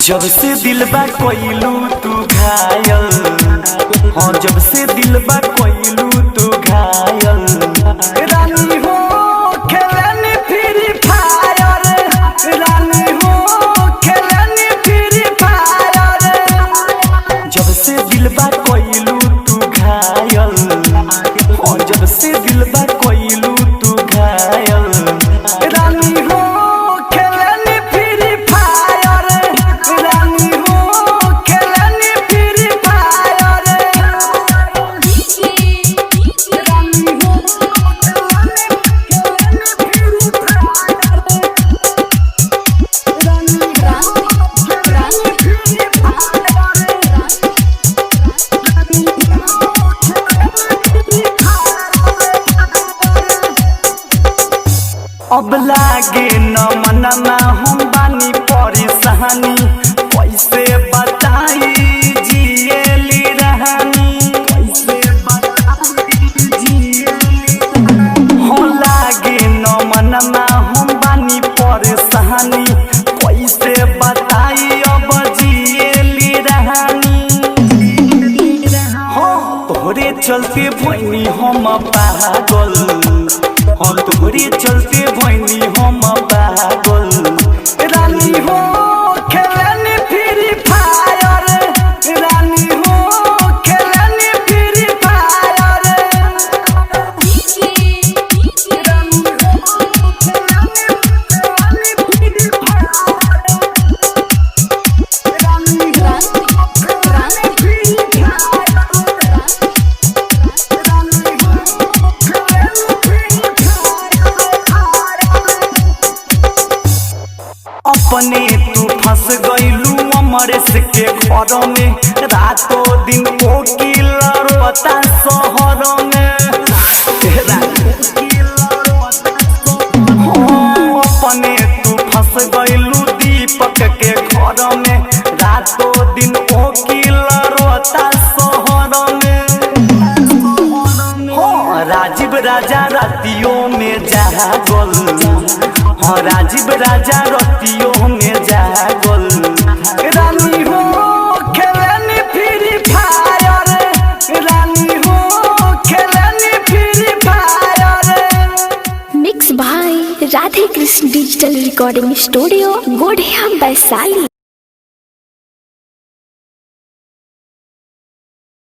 जब से दिल बा कोइलू तू घायल, हाँ जब से दिल बा कोइलू तू घायल। रानी हो खेलनी फ्री फायर, रानी हो खेलनी फ्री फायर। जब से दिल बा कोइलू तू घायल, हाँ जब से दिल बा कोइलू तू घायल। रानी हो अब लागे न मनमा हम बानी परेशानी, कैसे बताई जिएली रहनी, कैसे बताई जिएली। हो लागे न मनमा हम बानी परेशानी, कैसे बताई अब जिएली रहनी। हो तोहरे चलते भइनी हम पागल, हम तोहरे चलते भइनी हम पागल। रानी हो खेलनी फ्री फायर, रानी हो खेलनी फ्री फायर। अपने तू फंस गईलू अमरेश के घर में, रातों दिन कोकिल रोता शहर में। अपने तू फंस गईलू दीपक के घर में, रातों दिन कोकिल रोता शहर में। राजीव राजा रातियों में जागल, हाँ राजीव राजा रातियों में जागल। रानी हो खेलनी फ्री फायर, रानी हो खेलनी फ्री फायर। मिक्स भाई Radhe Krishna digital recording studio गोढ़िया वैशाली।